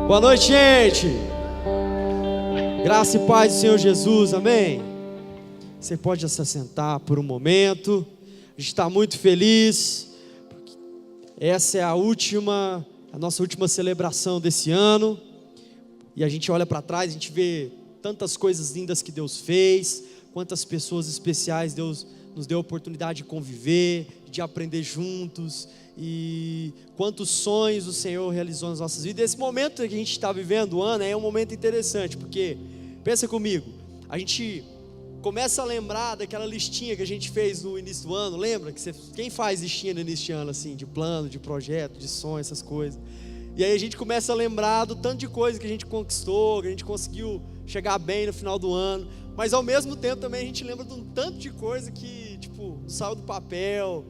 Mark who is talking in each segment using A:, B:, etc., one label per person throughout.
A: Boa noite, gente. Graça e paz do Senhor Jesus, amém. Você pode se assentar por um momento. A gente está muito feliz. Essa é a nossa última celebração desse ano. E a gente olha para trás, a gente vê tantas coisas lindas que Deus fez, quantas pessoas especiais Deus nos deu a oportunidade de conviver, de aprender juntos, e quantos sonhos o Senhor realizou nas nossas vidas. Esse momento que a gente está vivendo o ano é um momento interessante, porque, pensa comigo, a gente começa a lembrar daquela listinha que a gente fez no início do ano. Lembra? Quem faz listinha no início de ano, assim, de plano, de projeto, de sonho, essas coisas? E aí a gente começa a lembrar do tanto de coisa que a gente conquistou, que a gente conseguiu chegar bem no final do ano, mas ao mesmo tempo também a gente lembra de um tanto de coisa que, tipo, saiu do papel,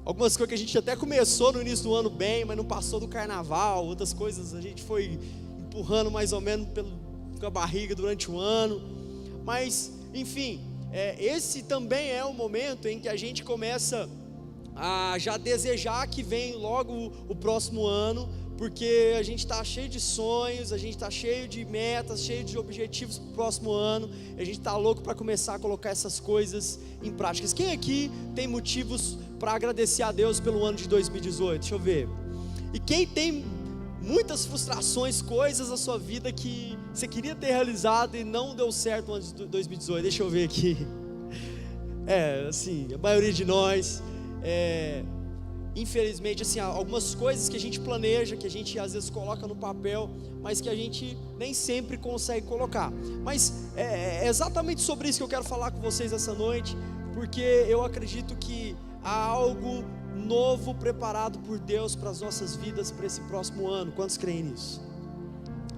A: algumas coisas que a gente até começou no início do ano bem, mas não passou do carnaval, outras coisas a gente foi empurrando mais ou menos com a barriga durante o ano, mas, enfim, esse também é o momento em que a gente começa a já desejar que vem logo o próximo ano, porque a gente está cheio de sonhos, a gente está cheio de metas, cheio de objetivos para o próximo ano, e a gente está louco para começar a colocar essas coisas em práticas. Quem aqui tem motivos para agradecer a Deus pelo ano de 2018? Deixa eu ver. E quem tem muitas frustrações, coisas na sua vida que você queria ter realizado e não deu certo no ano de 2018? Deixa eu ver aqui. Assim, a maioria de nós, infelizmente, assim, algumas coisas que a gente planeja, que a gente às vezes coloca no papel, mas que a gente nem sempre consegue colocar. Mas é exatamente sobre isso que eu quero falar com vocês essa noite, porque eu acredito que há algo novo preparado por Deus para as nossas vidas para esse próximo ano. Quantos creem nisso?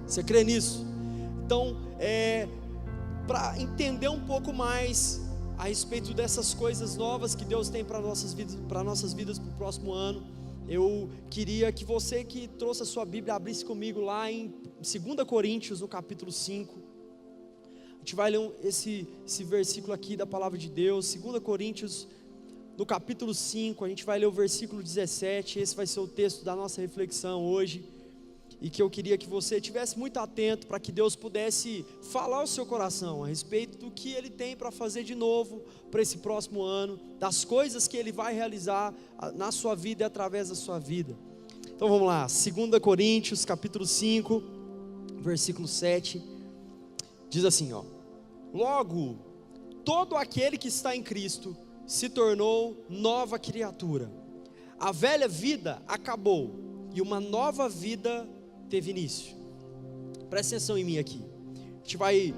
A: Você crê nisso? Então, para entender um pouco mais a respeito dessas coisas novas que Deus tem para nossas vidas para o próximo ano, eu queria que você que trouxe a sua Bíblia abrisse comigo lá em 2 Coríntios, no capítulo 5. A gente vai ler esse versículo aqui da palavra de Deus, 2 Coríntios, no capítulo 5, a gente vai ler o versículo 17, esse vai ser o texto da nossa reflexão hoje, e que eu queria que você estivesse muito atento para que Deus pudesse falar ao seu coração a respeito do que Ele tem para fazer de novo para esse próximo ano, das coisas que Ele vai realizar na sua vida e através da sua vida. Então vamos lá, 2 Coríntios capítulo 5, versículo 7, diz assim, logo, todo aquele que está em Cristo se tornou nova criatura, a velha vida acabou e uma nova vida teve início. Presta atenção em mim aqui. A gente vai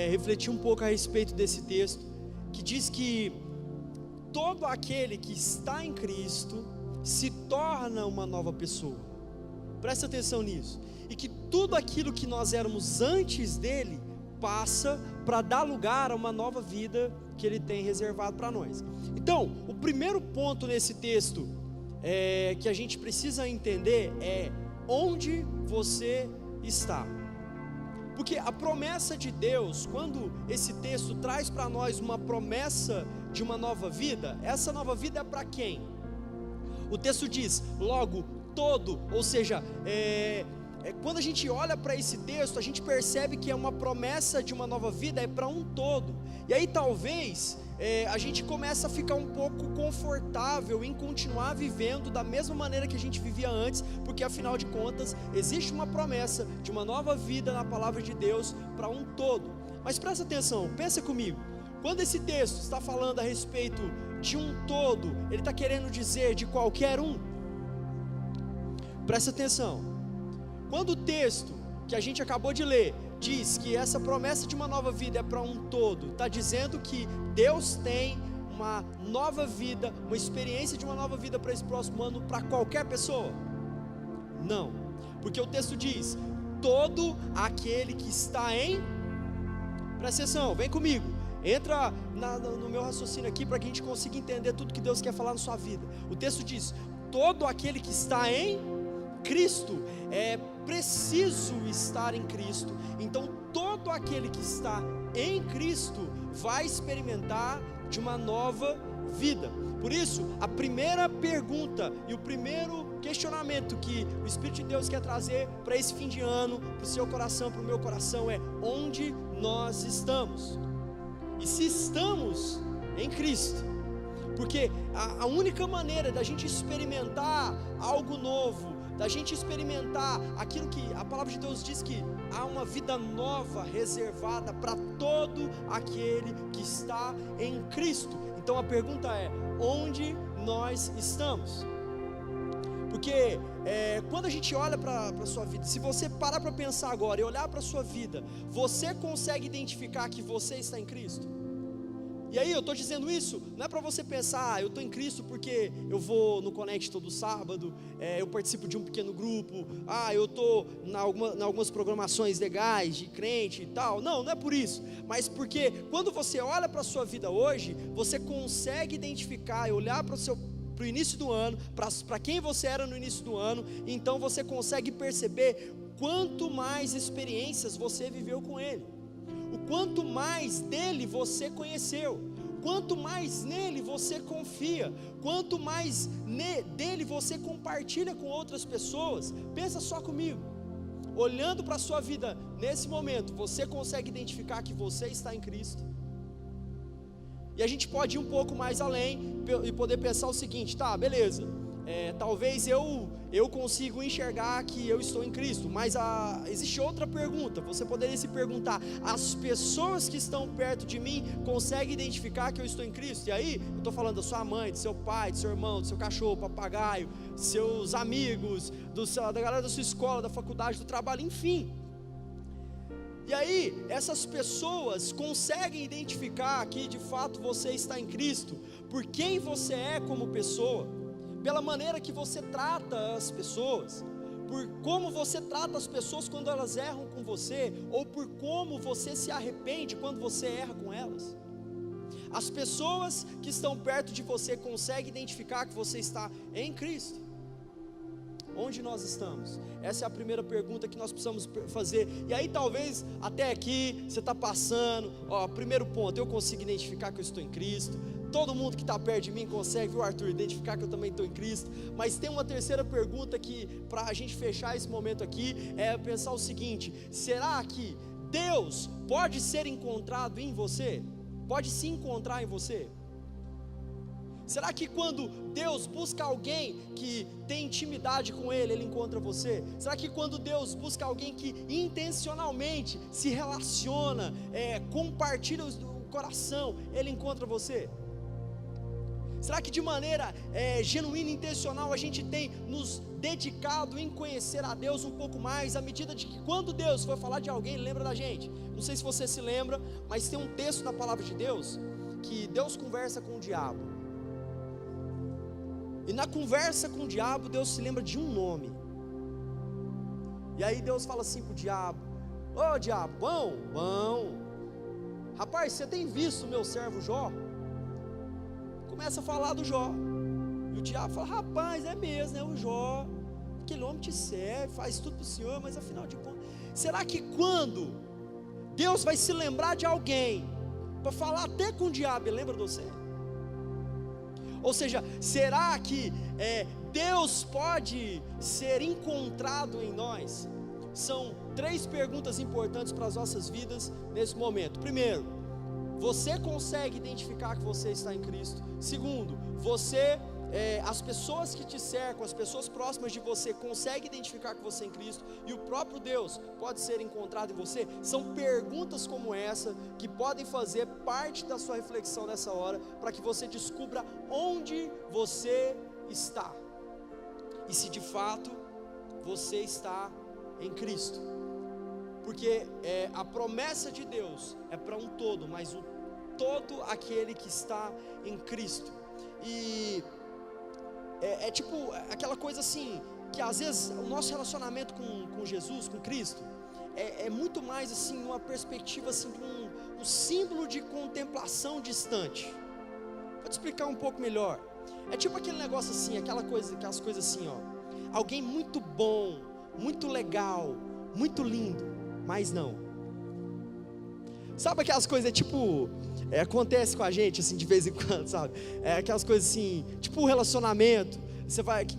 A: refletir um pouco a respeito desse texto, que diz que todo aquele que está em Cristo se torna uma nova pessoa. Presta atenção nisso. E que tudo aquilo que nós éramos antes dele passa para dar lugar a uma nova vida que ele tem reservado para nós. Então, o primeiro ponto nesse texto que a gente precisa entender é onde você está. Porque a promessa de Deus, quando esse texto traz para nós uma promessa de uma nova vida, essa nova vida é para quem? O texto diz, logo, todo, ou seja, quando a gente olha para esse texto, a gente percebe que é uma promessa de uma nova vida, é para um todo. E aí talvez a gente começa a ficar um pouco confortável em continuar vivendo da mesma maneira que a gente vivia antes, porque afinal de contas existe uma promessa de uma nova vida na palavra de Deus para um todo. Mas presta atenção, pensa comigo, quando esse texto está falando a respeito de um todo, ele está querendo dizer de qualquer um? Presta atenção, quando o texto que a gente acabou de ler diz que essa promessa de uma nova vida é para um todo, está dizendo que Deus tem uma nova vida, uma experiência de uma nova vida para esse próximo ano para qualquer pessoa? Não, porque o texto diz, todo aquele que está em, presta atenção, vem comigo, entra no meu raciocínio aqui para que a gente consiga entender tudo que Deus quer falar na sua vida. O texto diz, todo aquele que está em Cristo, é preciso estar em Cristo. Então todo aquele que está em Cristo vai experimentar de uma nova vida. Por isso, a primeira pergunta e o primeiro questionamento que o Espírito de Deus quer trazer para esse fim de ano, para o seu coração, para o meu coração, é: onde nós estamos? E se estamos em Cristo? Porque a única maneira da gente experimentar algo novo, da gente experimentar aquilo que a palavra de Deus diz, que há uma vida nova reservada para todo aquele que está em Cristo. Então a pergunta é: onde nós estamos? Porque quando a gente olha para a sua vida, se você parar para pensar agora e olhar para a sua vida, você consegue identificar que você está em Cristo? E aí eu estou dizendo isso, não é para você pensar: eu estou em Cristo porque eu vou no Connect todo sábado, eu participo de um pequeno grupo, eu estou em algumas programações legais de crente e tal. Não é por isso, mas porque quando você olha para a sua vida hoje, você consegue identificar e olhar para o início do ano, para quem você era no início do ano, então você consegue perceber quanto mais experiências você viveu com Ele, o quanto mais dele você conheceu, quanto mais nele você confia, quanto mais dele você compartilha com outras pessoas. Pensa só comigo, olhando para a sua vida nesse momento, você consegue identificar que você está em Cristo? E a gente pode ir um pouco mais além e poder pensar o seguinte: tá, beleza, talvez eu consigo enxergar que eu estou em Cristo, mas existe outra pergunta. Você poderia se perguntar: as pessoas que estão perto de mim conseguem identificar que eu estou em Cristo? E aí, eu estou falando da sua mãe, do seu pai, do seu irmão, do seu cachorro, papagaio, seus amigos, da galera da sua escola, da faculdade, do trabalho, enfim. E aí, essas pessoas conseguem identificar que de fato você está em Cristo por quem você é como pessoa, pela maneira que você trata as pessoas, por como você trata as pessoas quando elas erram com você, ou por como você se arrepende quando você erra com elas. As pessoas que estão perto de você conseguem identificar que você está em Cristo. Onde nós estamos? Essa é a primeira pergunta que nós precisamos fazer. E aí talvez até aqui você está passando, primeiro ponto: eu consigo identificar que eu estou em Cristo. Todo mundo que está perto de mim consegue, viu, Arthur, identificar que eu também estou em Cristo. Mas tem uma terceira pergunta que, para a gente fechar esse momento aqui, é pensar o seguinte: será que Deus pode ser encontrado em você? Pode se encontrar em você? Será que quando Deus busca alguém que tem intimidade com Ele, Ele encontra você? Será que quando Deus busca alguém que intencionalmente se relaciona, compartilha o coração, Ele encontra você? Será que de maneira genuína e intencional a gente tem nos dedicado em conhecer a Deus um pouco mais, à medida de que quando Deus for falar de alguém, Ele lembra da gente? Não sei se você se lembra, mas tem um texto na palavra de Deus, que Deus conversa com o diabo. E na conversa com o diabo, Deus se lembra de um nome. E aí Deus fala assim para o diabo: ô diabo, bom, rapaz, você tem visto o meu servo Jó? Começa a falar do Jó. E o diabo fala: rapaz, é mesmo, o Jó, aquele homem te serve, faz tudo para o Senhor, mas afinal de contas, será que quando Deus vai se lembrar de alguém, para falar até com o diabo, Ele lembra de você? Ou seja, será que Deus pode ser encontrado em nós? São 3 perguntas importantes para as nossas vidas nesse momento. Primeiro, você consegue identificar que você está em Cristo? Segundo, as pessoas que te cercam, as pessoas próximas de você, conseguem identificar que você é em Cristo? E o próprio Deus pode ser encontrado em você? São perguntas como essa que podem fazer parte da sua reflexão nessa hora, para que você descubra onde você está e se de fato você está em Cristo. Porque a promessa de Deus é para um todo, mas o todo aquele que está em Cristo. E é tipo aquela coisa assim, que às vezes o nosso relacionamento com Jesus, com Cristo, é muito mais assim, uma perspectiva assim, de um símbolo de contemplação distante. Vou te explicar um pouco melhor. É tipo aquele negócio assim, aquelas coisas assim, alguém muito bom, muito legal, muito lindo, mas não. Sabe aquelas coisas, acontece com a gente assim de vez em quando, sabe? Aquelas coisas assim, tipo um relacionamento.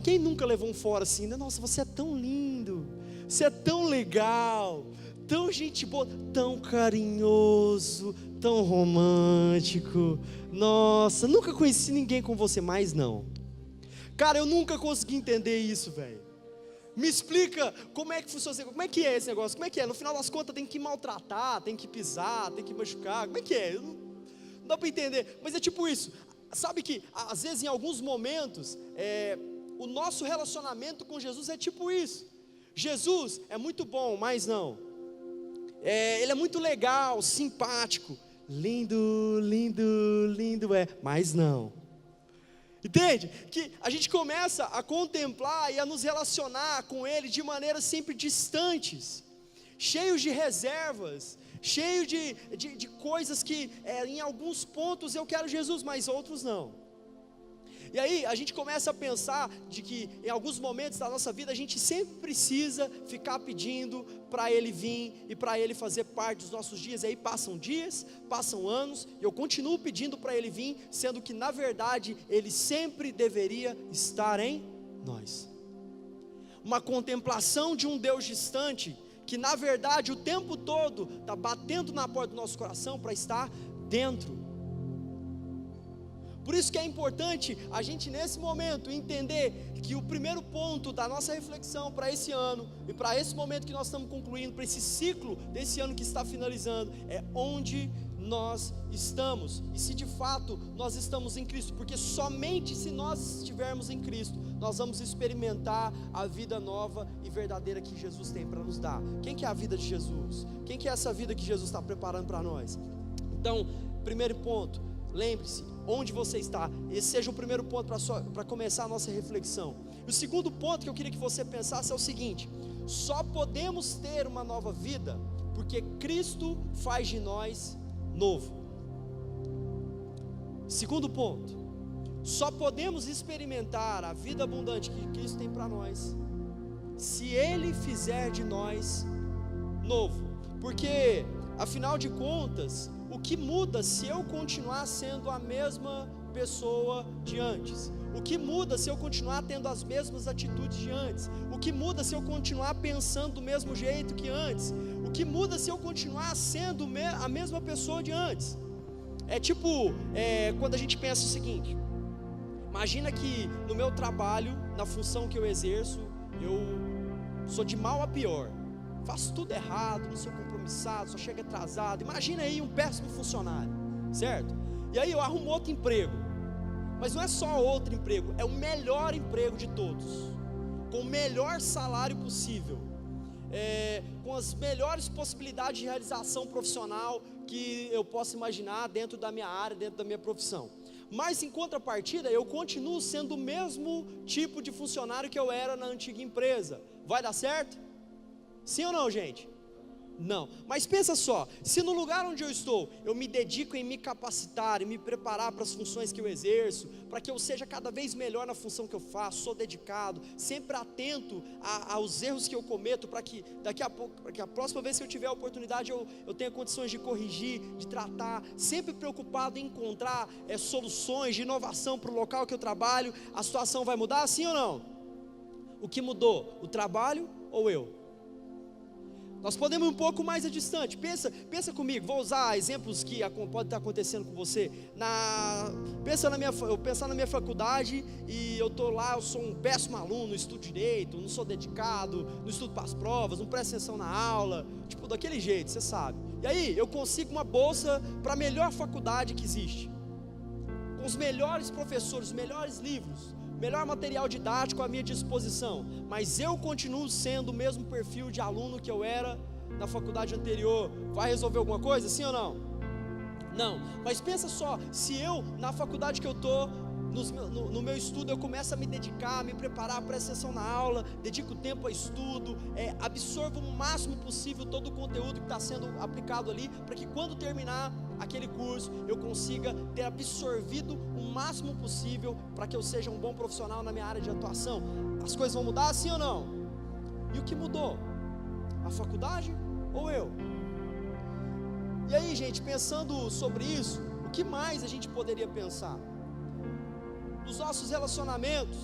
A: quem nunca levou um fora assim, né? Nossa, você é tão lindo, você é tão legal, tão gente boa, tão carinhoso, tão romântico. Nossa, nunca conheci ninguém com você mais não. Cara, eu nunca consegui entender isso, velho. Me explica como é que funciona, como é que é esse negócio, como é que é? No final das contas tem que maltratar, tem que pisar, tem que machucar, como é que é? Não dá para entender, mas é tipo isso. Sabe que às vezes em alguns momentos o nosso relacionamento com Jesus é tipo isso. Jesus é muito bom, mas não. Ele é muito legal, simpático, lindo, lindo, lindo mas não. Entende? Que a gente começa a contemplar e a nos relacionar com Ele de maneiras sempre distantes, cheios de reservas, cheio de coisas que em alguns pontos eu quero Jesus, mas outros não. E aí a gente começa a pensar de que em alguns momentos da nossa vida a gente sempre precisa ficar pedindo para Ele vir e para Ele fazer parte dos nossos dias. E aí passam dias, passam anos e eu continuo pedindo para Ele vir, sendo que na verdade Ele sempre deveria estar em nós. Uma contemplação de um Deus distante, que na verdade o tempo todo está batendo na porta do nosso coração para estar dentro. Por isso que é importante a gente nesse momento entender que o primeiro ponto da nossa reflexão para esse ano e para esse momento que nós estamos concluindo, para esse ciclo desse ano que está finalizando, é onde nós estamos e se de fato nós estamos em Cristo, porque somente se nós estivermos em Cristo, nós vamos experimentar a vida nova e verdadeira que Jesus tem para nos dar. Quem que é a vida de Jesus? Quem que é essa vida que Jesus está preparando para nós? Então, primeiro ponto, lembre-se, onde você está, esse seja o primeiro ponto para começar a nossa reflexão. E o segundo ponto que eu queria que você pensasse é o seguinte: só podemos ter uma nova vida, porque Cristo faz de nós novo. Segundo ponto, só podemos experimentar a vida abundante que Cristo tem para nós, se Ele fizer de nós novo, porque afinal de contas, o que muda se eu continuar sendo a mesma pessoa de antes? O que muda se eu continuar tendo as mesmas atitudes de antes? O que muda se eu continuar pensando do mesmo jeito que antes? O que muda se eu continuar sendo a mesma pessoa de antes? É tipo, quando a gente pensa o seguinte: imagina que no meu trabalho, na função que eu exerço, eu sou de mal a pior, faço tudo errado, não sou compromissado, só chego atrasado. Imagina aí um péssimo funcionário, certo? E aí eu arrumo outro emprego, mas não é só outro emprego, é o melhor emprego de todos, com o melhor salário possível, com as melhores possibilidades de realização profissional que eu possa imaginar dentro da minha área, dentro da minha profissão. Mas em contrapartida, eu continuo sendo o mesmo tipo de funcionário que eu era na antiga empresa. Vai dar certo? Sim ou não, gente? Não, mas pensa só, se no lugar onde eu estou, eu me dedico em me capacitar, em me preparar para as funções que eu exerço, para que eu seja cada vez melhor na função que eu faço, sou dedicado, sempre atento aos erros que eu cometo, para que daqui a pouco, para que a próxima vez que eu tiver a oportunidade, eu tenha condições de corrigir, de tratar, sempre preocupado em encontrar soluções de inovação para o local que eu trabalho, a situação vai mudar, sim ou não? O que mudou? O trabalho ou eu? Nós podemos ir um pouco mais distante. Pensa comigo, vou usar exemplos que podem estar acontecendo com você. Eu pensar na minha faculdade e eu estou lá, eu sou um péssimo aluno, estudo direito, não sou dedicado, não estudo para as provas, não presto atenção na aula, tipo daquele jeito, você sabe. E aí eu consigo uma bolsa para a melhor faculdade que existe, com os melhores professores, os melhores livros, melhor material didático à minha disposição, mas eu continuo sendo o mesmo perfil de aluno que eu era na faculdade anterior. Vai resolver alguma coisa, sim ou não? Não, mas pensa só, se eu na faculdade que eu estou, no meu estudo eu começo a me dedicar, a me preparar, presto atenção na aula, dedico tempo a estudo, absorvo o máximo possível todo o conteúdo que está sendo aplicado ali, para que quando terminar aquele curso, eu consiga ter absorvido o máximo possível, para que eu seja um bom profissional na minha área de atuação. As coisas vão mudar, sim ou não? E o que mudou? A faculdade ou eu? E aí, gente, pensando sobre isso, o que mais a gente poderia pensar? Nos nossos relacionamentos,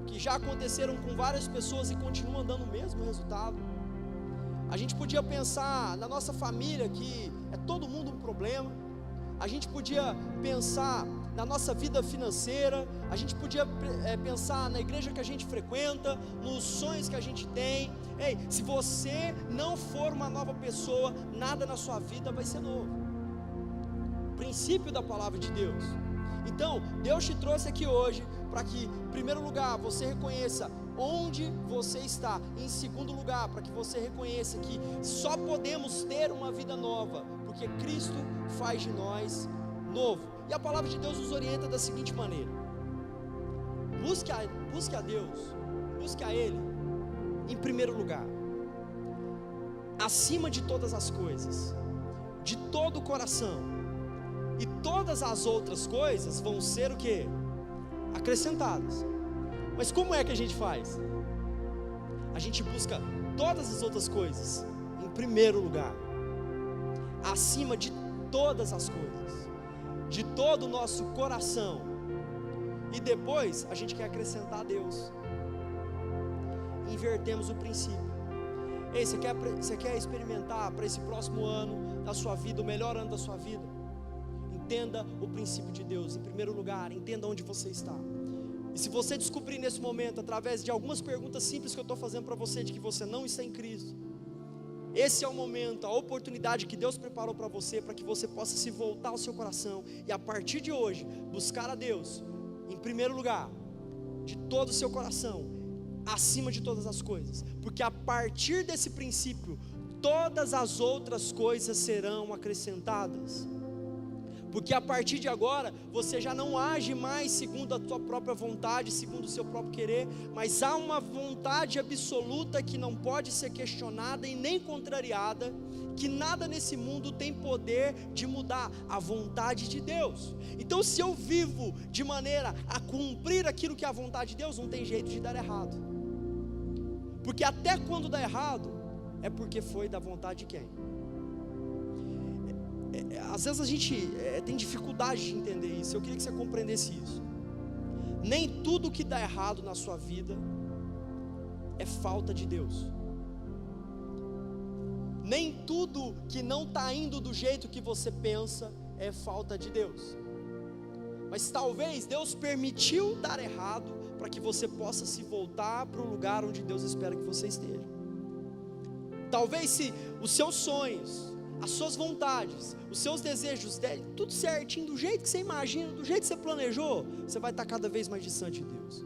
A: que já aconteceram com várias pessoas e continuam dando o mesmo resultado. A gente podia pensar na nossa família, que é todo mundo um problema. A gente podia pensar na nossa vida financeira. A gente podia pensar na igreja que a gente frequenta, nos sonhos que a gente tem. Ei, se você não for uma nova pessoa, nada na sua vida vai ser novo. Princípio da palavra de Deus. Então, Deus te trouxe aqui hoje para que, em primeiro lugar, você reconheça onde você está. Em segundo lugar, para que você reconheça que só podemos ter uma vida nova, porque Cristo faz de nós novo. E a palavra de Deus nos orienta da seguinte maneira: busque a Deus, busque a Ele em primeiro lugar, acima de todas as coisas, de todo o coração, e todas as outras coisas vão ser o quê? Acrescentadas. Mas como é que a gente faz? A gente busca todas as outras coisas em primeiro lugar, acima de todas as coisas, de todo o nosso coração, e depois a gente quer acrescentar a Deus. Invertemos o princípio. Ei, você quer experimentar para esse próximo ano da sua vida, o melhor ano da sua vida? Entenda o princípio de Deus em primeiro lugar, entenda onde você está. E se você descobrir nesse momento, através de algumas perguntas simples que eu estou fazendo para você, de que você não está em Cristo, esse é o momento, a oportunidade que Deus preparou para você, para que você possa se voltar ao seu coração, e a partir de hoje, buscar a Deus, em primeiro lugar, de todo o seu coração, acima de todas as coisas, porque a partir desse princípio, todas as outras coisas serão acrescentadas. Porque a partir de agora, você já não age mais segundo a tua própria vontade, segundo o seu próprio querer, mas há uma vontade absoluta que não pode ser questionada e nem contrariada, que nada nesse mundo tem poder de mudar, a vontade de Deus. Então, se eu vivo de maneira a cumprir aquilo que é a vontade de Deus, não tem jeito de dar errado. Porque até quando dá errado, é porque foi da vontade de quem? Às vezes a gente tem dificuldade de entender isso. Eu queria que você compreendesse isso. Nem tudo que dá errado na sua vida é falta de Deus. Nem tudo que não está indo do jeito que você pensa é falta de Deus. Mas talvez Deus permitiu dar errado para que você possa se voltar para o lugar onde Deus espera que você esteja. Talvez se os seus sonhos, as suas vontades, os seus desejos, tudo certinho, do jeito que você imagina, do jeito que você planejou, você vai estar cada vez mais distante de Deus.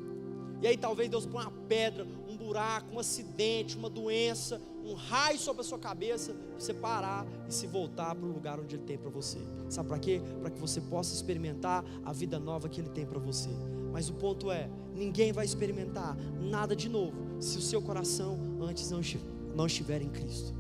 A: E aí talvez Deus põe uma pedra, um buraco, um acidente, uma doença, um raio sobre a sua cabeça, para você parar e se voltar para o lugar onde Ele tem para você. Sabe para quê? Para que você possa experimentar a vida nova que Ele tem para você. Mas o ponto é, ninguém vai experimentar nada de novo se o seu coração antes não estiver em Cristo.